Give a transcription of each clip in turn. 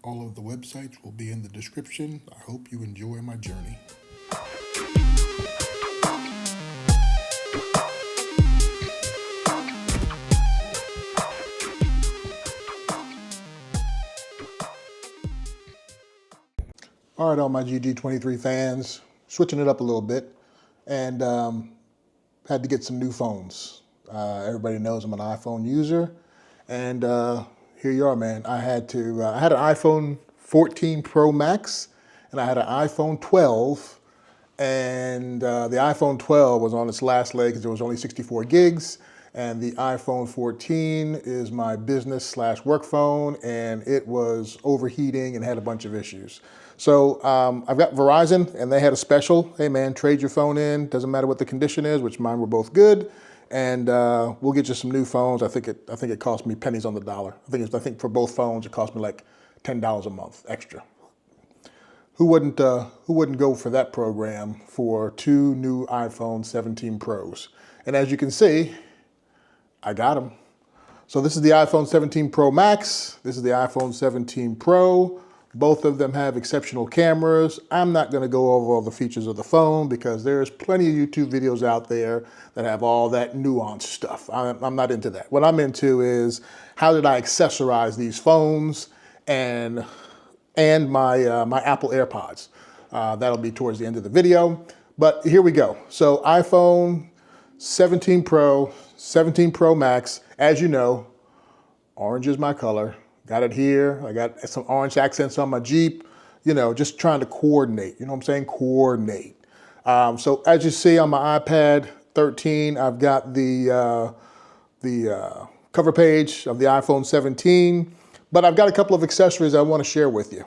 All of the websites will be in the description. I hope you enjoy my journey. All right, all my GG23 fans, switching it up a little bit, and had to get some new phones. Everybody knows I'm an iPhone user, and here you are, man. I had an iPhone 14 Pro Max, and I had an iPhone 12, and the iPhone 12 was on its last leg because there was only 64 gigs, and the iPhone 14 is my business/work phone, and it was overheating and had a bunch of issues. So I've got Verizon, and they had a special. Hey man, trade your phone in. Doesn't matter what the condition is, which mine were both good, and we'll get you some new phones. I think it cost me pennies on the dollar. I think for both phones it cost me like $10 a month extra. Who wouldn't go for that program for two new iPhone 17 Pros? And as you can see, I got them. So this is the iPhone 17 Pro Max. This is the iPhone 17 Pro. Both of them have exceptional cameras. I'm not going to go over all the features of the phone because there's plenty of YouTube videos out there that have all that nuanced stuff. I'm not into that. What I'm into is how did I accessorize these phones and my my Apple AirPods. That'll be towards the end of the video. But here we go. So iPhone 17 Pro, 17 Pro Max, as you know, orange is my color. Got it here. I got some orange accents on my Jeep, you know, just trying to coordinate, you know what I'm saying? Coordinate. So as you see on my iPad 13, I've got the cover page of the iPhone 17, but I've got a couple of accessories I want to share with you.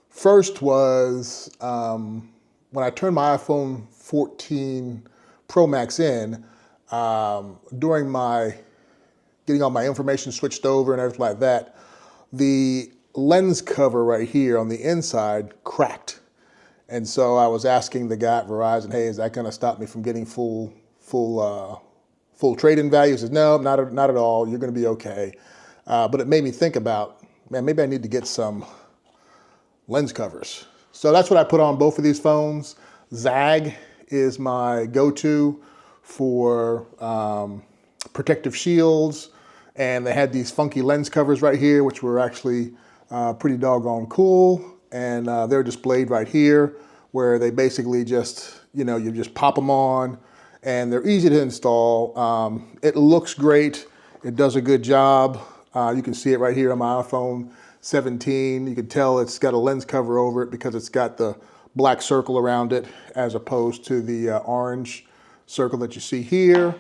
First was when I turned my iPhone 14 Pro Max in, during my getting all my information switched over and everything like that, the lens cover right here on the inside cracked. And so I was asking the guy at Verizon, hey, is that gonna stop me from getting full trade-in value? He says, no, not at all, you're gonna be okay. But it made me think about, man, maybe I need to get some lens covers. So that's what I put on both of these phones. Zag is my go-to for protective shields, and they had these funky lens covers right here, which were actually pretty doggone cool. And they're displayed right here, where they basically just, you know, you just pop them on, and they're easy to install. It looks great. It does a good job. You can see it right here on my iPhone 17. You can tell it's got a lens cover over it because it's got the black circle around it as opposed to the orange circle that you see here.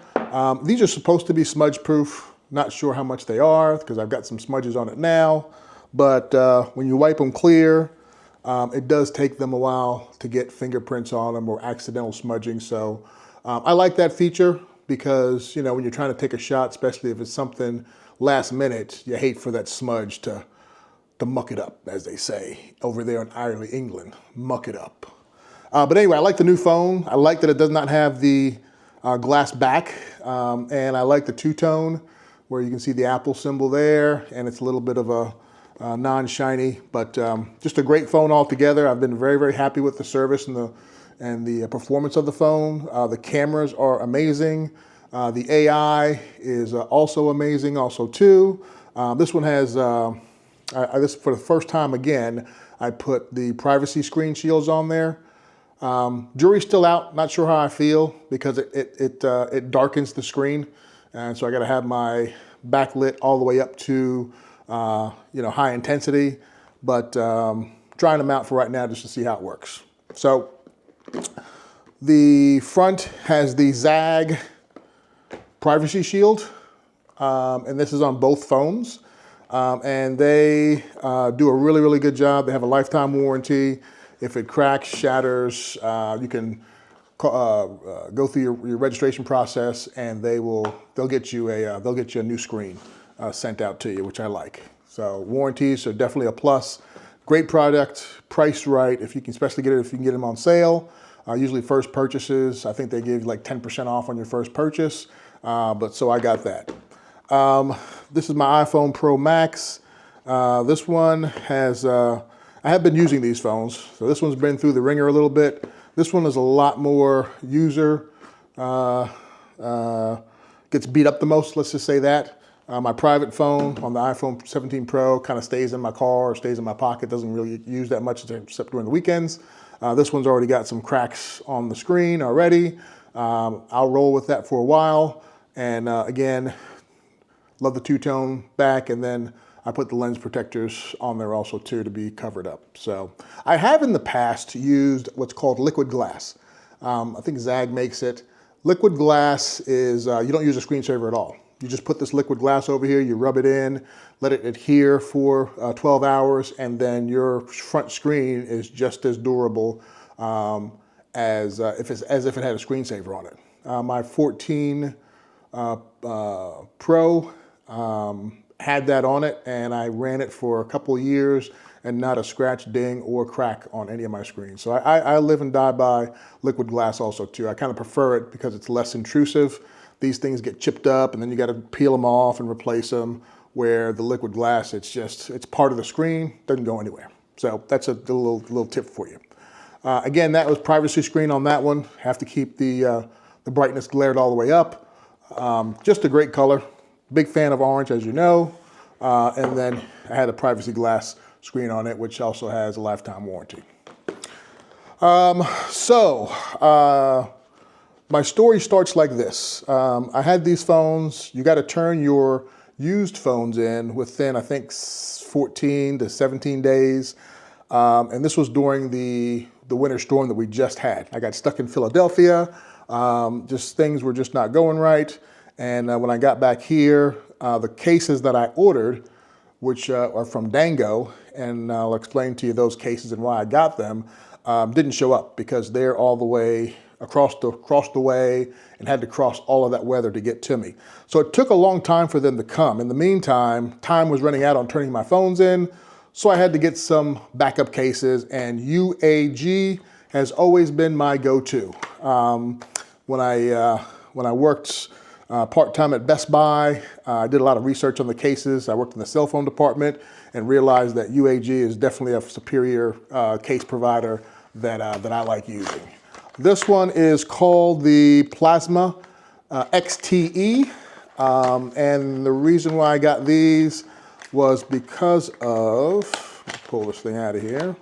These are supposed to be smudge proof. Not sure how much they are because I've got some smudges on it now. But when you wipe them clear, it does take them a while to get fingerprints on them or accidental smudging. So I like that feature because, you know, when you're trying to take a shot, especially if it's something last minute, you hate for that smudge to muck it up, as they say over there in Ireland, England, muck it up. But anyway, I like the new phone. I like that it does not have the glass back, and I like the two-tone where you can see the Apple symbol there, and it's a little bit of a non-shiny, but just a great phone altogether. I've been very, very happy with the service and the performance of the phone. The cameras are amazing. The AI is also amazing also too. This one has, this for the first time again, I put the privacy screen shields on there. Jury's still out, not sure how I feel because it darkens the screen. And so I gotta have my backlit all the way up to you know, high intensity, but trying them out for right now just to see how it works. So the front has the Zag privacy shield, and this is on both phones. And they do a really, really good job. They have a lifetime warranty. If it cracks, shatters, you can go through your registration process, and they'll get you a new screen sent out to you, which I like. So warranties are definitely a plus. Great product, priced right. If you can, especially if you can get them on sale. Usually first purchases, I think they give you like 10% off on your first purchase. But so I got that. This is my iPhone Pro Max. This one has, I have been using these phones. So this one's been through the ringer a little bit. This one is a lot more user, gets beat up the most, let's just say that. My private phone on the iPhone 17 Pro kind of stays in my car or stays in my pocket, doesn't really use that much except during the weekends. This one's already got some cracks on the screen already. I'll roll with that for a while. And again, love the two-tone back, and then I put the lens protectors on there also too to be covered up. So I have in the past used what's called liquid glass. I think Zag makes it. Liquid glass is, you don't use a screensaver at all. You just put this liquid glass over here, you rub it in, let it adhere for 12 hours, and then your front screen is just as durable as if it had a screensaver on it. My 14 Pro had that on it, and I ran it for a couple of years and not a scratch, ding, or crack on any of my screens. So I live and die by liquid glass also too. I kind of prefer it because it's less intrusive. These things get chipped up and then you got to peel them off and replace them, where the liquid glass, it's part of the screen, doesn't go anywhere. So that's a little tip for you. Again, that was privacy screen on that one. Have to keep the brightness glared all the way up. Just a great color. Big fan of orange, as you know. And then I had a privacy glass screen on it, which also has a lifetime warranty. My story starts like this. I had these phones. You got to turn your used phones in within, I think, 14 to 17 days. And this was during the winter storm that we just had. I got stuck in Philadelphia. Just things were just not going right. And when I got back here, the cases that I ordered, which are from Dango, and I'll explain to you those cases and why I got them, didn't show up because they're all the way across the way and had to cross all of that weather to get to me. So it took a long time for them to come. In the meantime, time was running out on turning my phones in, so I had to get some backup cases, and UAG has always been my go-to. When I worked part-time at Best Buy, I did a lot of research on the cases. I worked in the cell phone department and realized that UAG is definitely a superior case provider that I like using. This one is called the Plasma XTE, and the reason why I got these was because of, let's pull this thing out of here,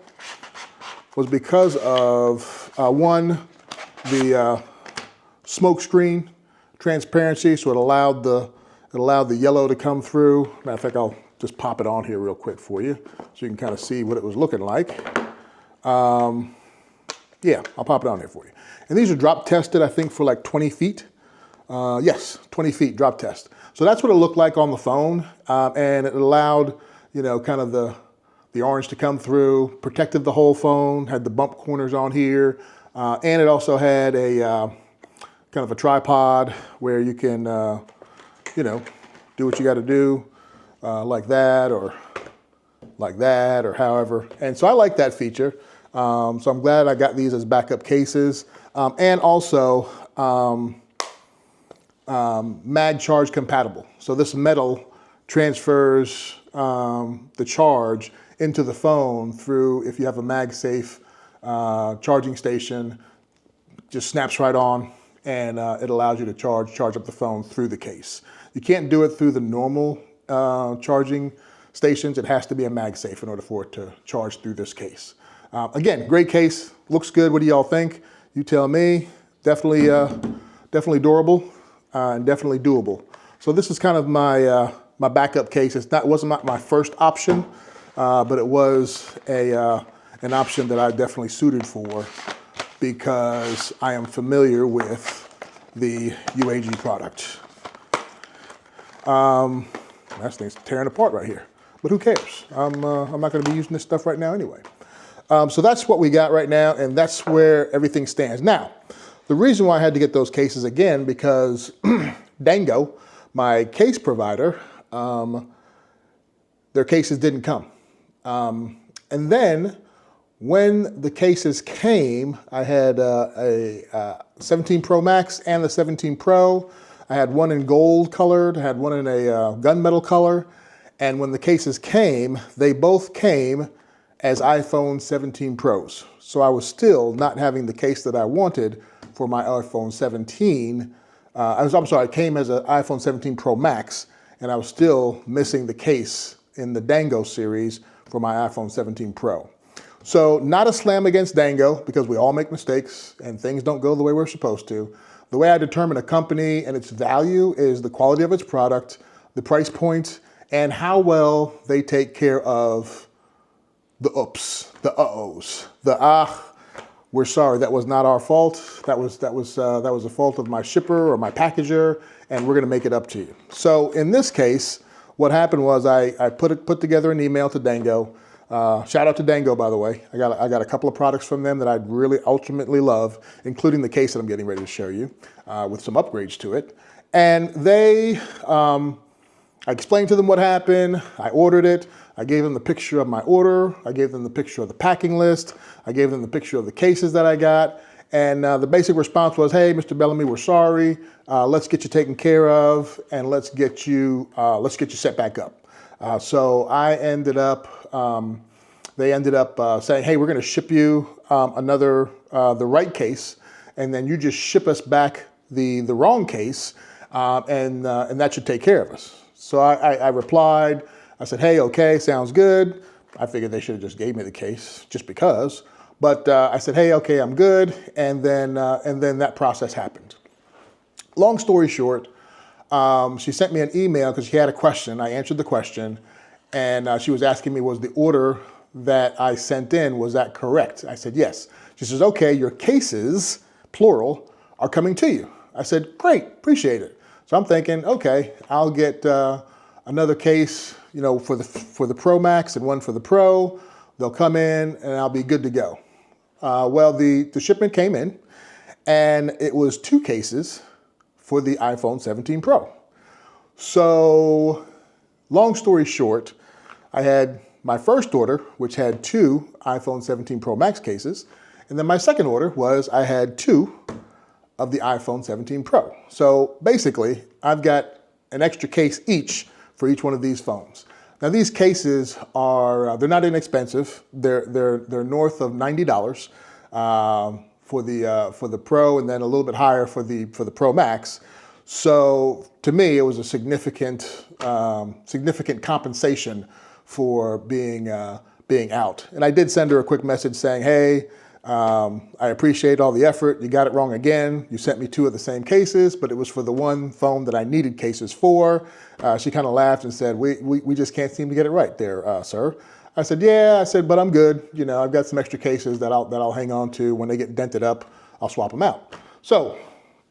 was because of one, the smoke screen transparency, so it allowed the yellow to come through. Matter of fact, I'll just pop it on here real quick for you so you can kind of see what it was looking like. Yeah, I'll pop it on there for you. And these are drop tested, I think, for like 20 feet. Yes, 20 feet drop test. So that's what it looked like on the phone. And it allowed, kind of the orange to come through, protected the whole phone, had the bump corners on here. And it also had a kind of a tripod where you can, do what you got to do, like that or however. And so I like that feature. So I'm glad I got these as backup cases. And also mag charge compatible. So this metal transfers the charge into the phone through, if you have a MagSafe charging station, just snaps right on, and it allows you to charge up the phone through the case. You can't do it through the normal charging stations. It has to be a MagSafe in order for it to charge through this case. Again, great case, looks good. What do y'all think? You tell me. Definitely durable and definitely doable. So this is kind of my my backup case. It wasn't my first option, but it was an option that I definitely suited for because I am familiar with the UAG product. That thing's tearing apart right here, but who cares? I'm not going to be using this stuff right now anyway. So that's what we got right now, and that's where everything stands. Now, the reason why I had to get those cases again, because Dango, my case provider, their cases didn't come. And then when the cases came, I had a 17 Pro Max and the 17 Pro. I had one in gold colored, I had one in a gunmetal color, and when the cases came, they both came as iPhone 17 Pros. So I was still not having the case that I wanted for my iPhone 17. I'm sorry, it came as an iPhone 17 Pro Max, and I was still missing the case in the Dango series for my iPhone 17 Pro. So not a slam against Dango, because we all make mistakes and things don't go the way we're supposed to. The way I determine a company and its value is the quality of its product, the price point, and how well they take care of the oops, the uh-ohs, the we're sorry, that was not our fault. That was the fault of my shipper or my packager, and we're gonna make it up to you. So in this case, what happened was I put together an email to Dango. Shout out to Dango, by the way. I got a couple of products from them that I'd really ultimately love, including the case that I'm getting ready to show you, with some upgrades to it. And they, I explained to them what happened. I ordered it. I gave them the picture of my order. I gave them the picture of the packing list. I gave them the picture of the cases that I got. And the basic response was, hey, Mr. Bellamy, we're sorry. Let's get you taken care of, and let's get you set back up. So I ended up, they ended up saying, hey, we're going to ship you the right case, and then you just ship us back the wrong case, and that should take care of us. So I replied, I said, hey, okay, sounds good. I figured they should have just gave me the case just because. But I said, hey, okay, I'm good. And then that process happened. Long story short, she sent me an email because she had a question. I answered the question, and she was asking me, was the order that I sent in, was that correct? I said, yes. She says, okay, your cases, plural, are coming to you. I said, great, appreciate it. So I'm thinking, okay, I'll get another case, for the Pro Max and one for the Pro. They'll come in and I'll be good to go. Well, the shipment came in, and it was 2 cases for the iPhone 17 Pro. So long story short, I had my first order, which had 2 iPhone 17 Pro Max cases. And then my second order was I had 2 of the iPhone 17 Pro. So basically, I've got an extra case each for each one of these phones. Now these cases are, they're not inexpensive. They're north of $90 for the Pro, and then a little bit higher for the Pro Max. So to me, it was a significant compensation for being out. And I did send her a quick message saying, hey, I appreciate all the effort. You got it wrong again. You sent me 2 of the same cases, but it was for the one phone that I needed cases for. She kind of laughed and said, we just can't seem to get it right there, sir. I said, yeah, but I'm good. I've got some extra cases that I'll hang on to. When they get dented up, I'll swap them out. So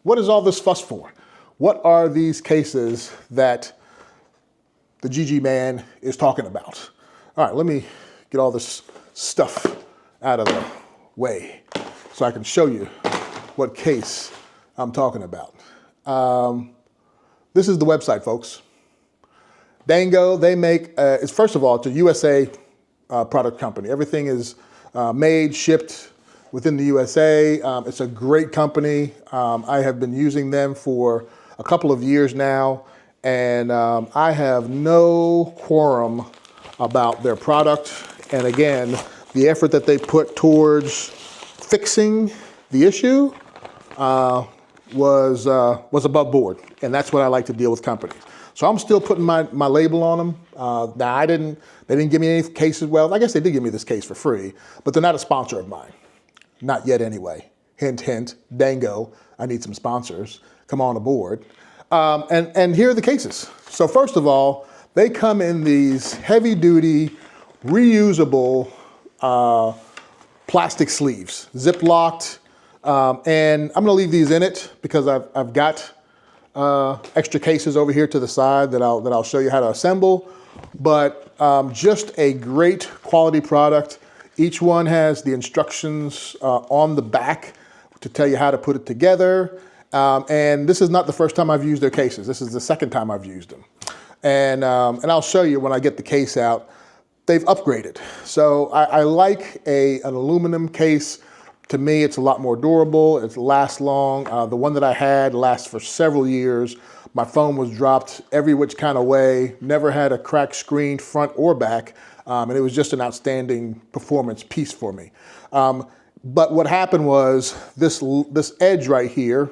what is all this fuss for? What are these cases that the GG man is talking about? All right, let me get all this stuff out of the way so I can show you what case I'm talking about. This is the website, folks. Dango, they make, first of all, it's a USA product company. Everything is made, shipped within the USA. It's a great company. I have been using them for a couple of years now, and I have no quorum about their product. And again, the effort that they put towards fixing the issue was above board, and that's what I like to deal with companies. So I'm still putting my label on them. Now they didn't give me any cases. Well, I guess they did give me this case for free, but they're not a sponsor of mine. Not yet anyway. Hint, hint, Dango, I need some sponsors. Come on aboard. And here are the cases. So first of all, they come in these heavy duty, reusable plastic sleeves, zip locked. And I'm gonna leave these in it because I've got extra cases over here to the side that I'll show you how to assemble. But just a great quality product. Each one has the instructions on the back to tell you how to put it together. And this is not the first time I've used their cases. This is the second time I've used them. And I'll show you when I get the case out. They've upgraded. So I like an aluminum case To me, it's a lot more durable. It lasts long. The one that I had lasts for several years. My phone was dropped every which kind of way, never had a cracked screen front or back, and it was just an outstanding performance piece for me. But what happened was this edge right here,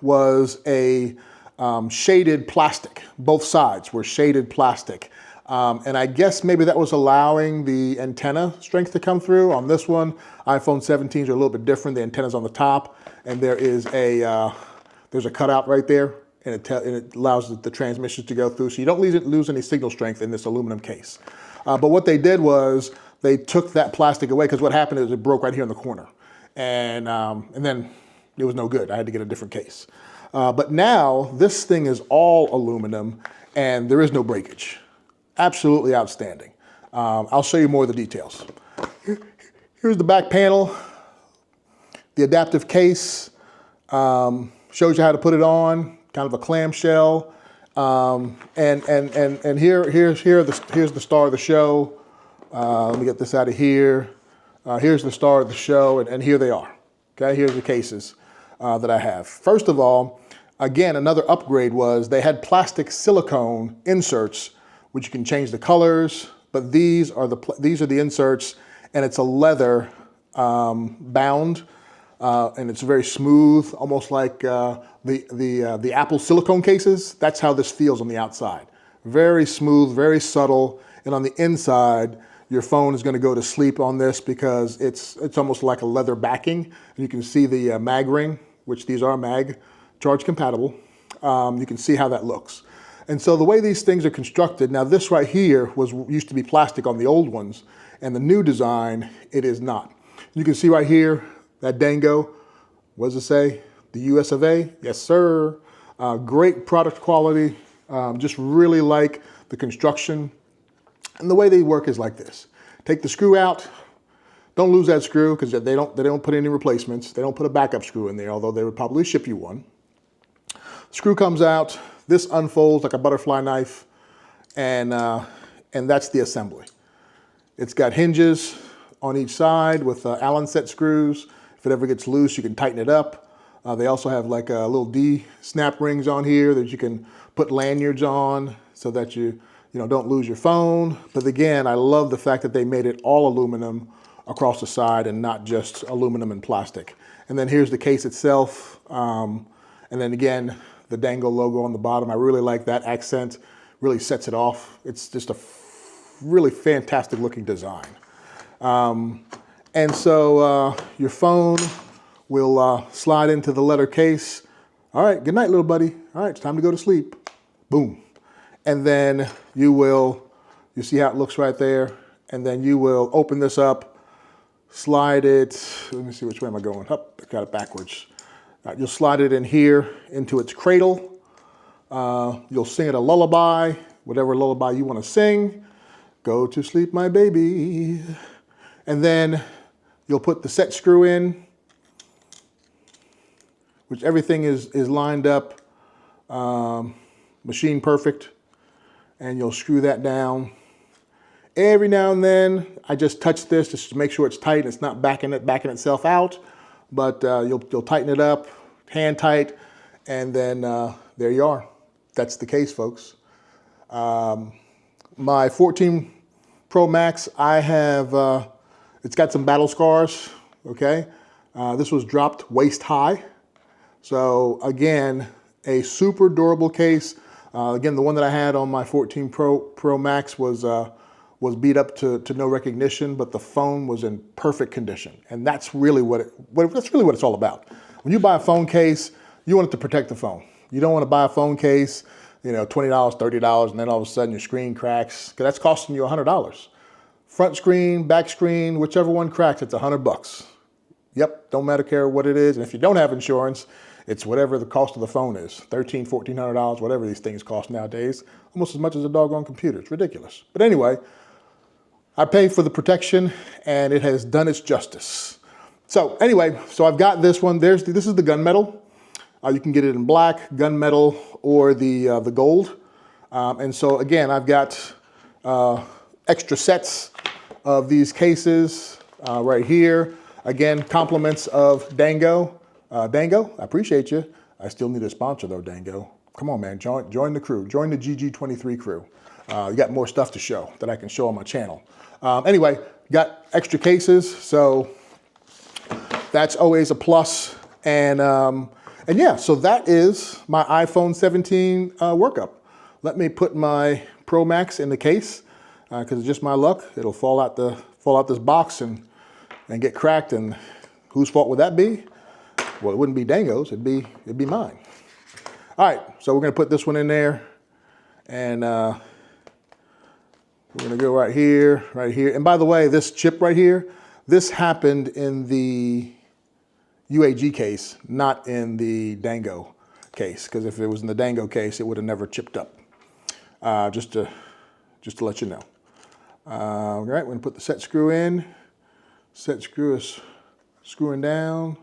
was a shaded plastic. Both sides were shaded plastic. And I guess maybe that was allowing the antenna strength to come through. On this one, iPhone 17s are a little bit different. The antenna's on the top, and there is there's a cutout right there, and it allows the transmissions to go through. So you don't lose any signal strength in this aluminum case. But what they did was they took that plastic away, because what happened is it broke right here in the corner. And then it was no good. I had to get a different case. But now this thing is all aluminum, and there is no breakage. Absolutely outstanding. I'll show you more of the details. Here's the back panel. The adaptive case shows you how to put it on, kind of a clamshell. And here's the star of the show. Let me get this out of here. Here's the star of the show, and here they are. Okay, here's the cases that I have. First of all, again, another upgrade was they had plastic silicone inserts, which you can change the colors, but these are the inserts, and it's a leather bound, and it's very smooth, almost like the Apple silicone cases. That's how this feels on the outside. Very smooth, very subtle, and on the inside, your phone is going to go to sleep on this because it's almost like a leather backing. You can see the mag ring, which these are mag charge compatible. You can see how that looks. And so the way these things are constructed, now this right here used to be plastic on the old ones, and the new design, it is not. You can see right here, that Dango, what does it say? The US of A? Yes, sir. Great product quality. Just really like the construction. And the way they work is like this. Take the screw out. Don't lose that screw, because they don't put any replacements. They don't put a backup screw in there, although they would probably ship you one. Screw comes out. This unfolds like a butterfly knife, and that's the assembly. It's got hinges on each side with Allen set screws. If it ever gets loose, you can tighten it up. They also have like little D snap rings on here that you can put lanyards on so that you don't lose your phone. But again, I love the fact that they made it all aluminum across the side and not just aluminum and plastic. And then here's the case itself. And then again, the Dango logo on the bottom. I really like that accent, really sets it off. It's just a really fantastic looking design. And so your phone will slide into the leather case. All right, good night, little buddy. All right, it's time to go to sleep. Boom. And then you see how it looks right there. And then you will open this up, slide it. Let me see, which way am I going? Oh, I got it backwards. You'll slide it in here into its cradle. You'll sing it a lullaby, whatever lullaby you want to sing. Go to sleep, my baby. And then you'll put the set screw in, which everything is lined up, machine perfect. And you'll screw that down. Every now and then, I just touch this just to make sure it's tight and it's not backing itself out. But you'll tighten it up, hand tight, and then there you are. That's the case, folks. My 14 Pro Max, I have, it's got some battle scars, okay? This was dropped waist high. So again, a super durable case. Again, the one that I had on my 14 Pro Max was beat up to no recognition, but the phone was in perfect condition. And that's really what it's all about. When you buy a phone case, you want it to protect the phone. You don't want to buy a phone case, $20, $30, and then all of a sudden your screen cracks, because that's costing you $100. Front screen, back screen, whichever one cracks, it's $100. Yep, don't matter what it is. And if you don't have insurance, it's whatever the cost of the phone is, $1,300, $1,400, whatever these things cost nowadays, almost as much as a doggone computer. It's ridiculous. But anyway, I paid for the protection, and it has done its justice. So anyway, so I've got this one. This is the gunmetal. You can get it in black, gunmetal, or the gold. And so again, I've got extra sets of these cases. right here. Again, compliments of Dango. Dango, I appreciate you. I still need a sponsor though, Dango. Come on, man, join the crew. Join the GG23 crew. You got more stuff to show that I can show on my channel. Anyway, got extra cases, so that's always a plus. And yeah, so that is my iPhone 17 workup. Let me put my Pro Max in the case because it's just my luck. It'll fall out this box and get cracked. And whose fault would that be? Well, it wouldn't be Dango's. It'd be mine. All right, so we're gonna put this one in there, and we're gonna go right here, right here. And by the way, this chip right here, this happened in the UAG case, not in the Dango case, because if it was in the Dango case, it would have never chipped up. Just to let you know. All right, we're gonna put the set screw in. Set screw is screwing down.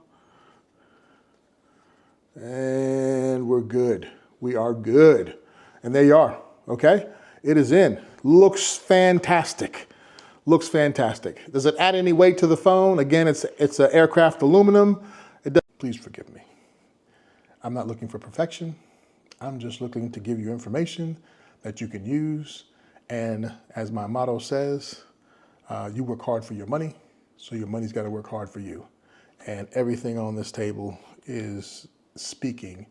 And we're good. We are good. And there you are, okay? It is in. Looks fantastic. Looks fantastic. Does it add any weight to the phone? Again, it's an aircraft aluminum. Please forgive me. I'm not looking for perfection. I'm just looking to give you information that you can use. And as my motto says, you work hard for your money, so your money's got to work hard for you. And everything on this table is speaking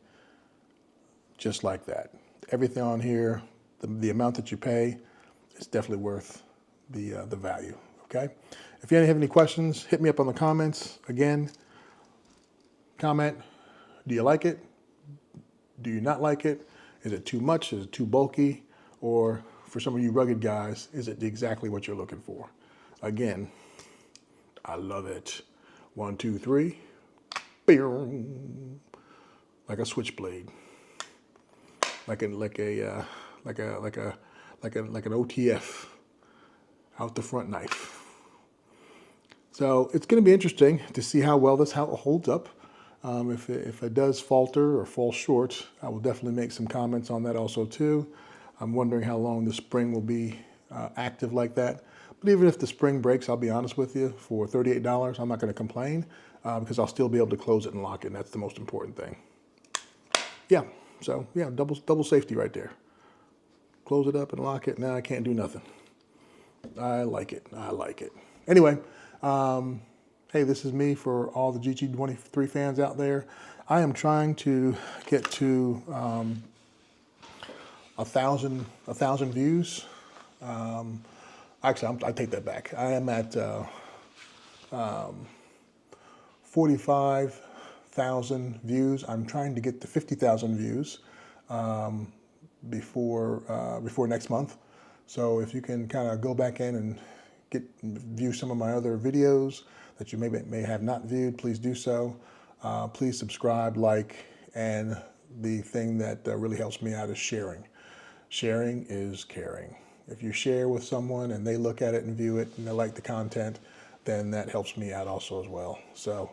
just like that. Everything on here, the amount that you pay is definitely worth the value, okay? If you have any questions, hit me up on the comments. Again, comment, do you like it? Do you not like it? Is it too much? Is it too bulky? Or for some of you rugged guys, is it exactly what you're looking for? Again, I love it. 1, 2, 3. Like a switchblade. Like an OTF out the front knife. So it's going to be interesting to see how well this holds up. If it does falter or fall short, I will definitely make some comments on that also too. I'm wondering how long the spring will be active like that. But even if the spring breaks, I'll be honest with you, for $38, I'm not going to complain because I'll still be able to close it and lock it, and that's the most important thing. Yeah, so yeah, double safety right there. Close it up and lock it. Now I can't do nothing. I like it. I like it. Anyway, hey, this is me for all the GG23 fans out there. I am trying to get to 1,000 views. Actually, I take that back. I am at 45,000 views. I'm trying to get to 50,000 views before next month. So if you can kind of go back in and view some of my other videos that you may have not viewed, please do so. Please subscribe, like, and the thing that really helps me out is sharing. Sharing is caring. If you share with someone and they look at it and view it and they like the content, then that helps me out also as well. So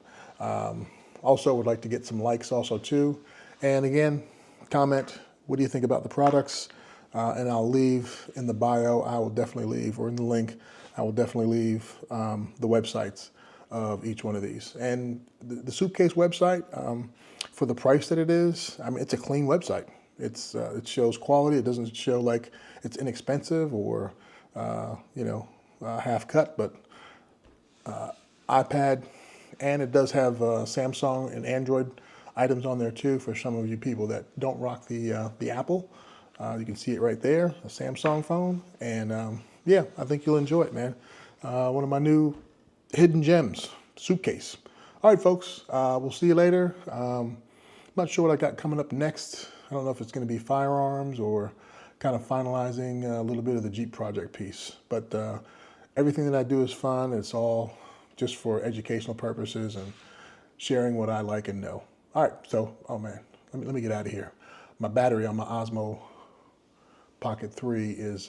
also would like to get some likes also too. And again, comment, what do you think about the products? And I'll leave in the bio, I will definitely leave, or in the link, I will definitely leave the websites of each one of these. And the Suitcase website, for the price that it is, I mean, it's a clean website. It shows quality. It doesn't show like it's inexpensive or, half cut, but iPad, and it does have Samsung and Android items on there too for some of you people that don't rock the Apple. You can see it right there, a Samsung phone, and yeah, I think you'll enjoy it, man. One of my new hidden gems, Suitcase. All right, folks, we'll see you later. I'm not sure what I got coming up next. I don't know if it's going to be firearms or kind of finalizing a little bit of the Jeep project piece, but everything that I do is fun. It's all just for educational purposes and sharing what I like and know. All right, so, oh man, let me get out of here. My battery on my Osmo Pocket 3 is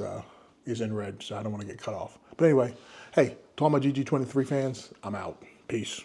in red, so I don't want to get cut off. But anyway, hey, to all my GG23 fans, I'm out. Peace.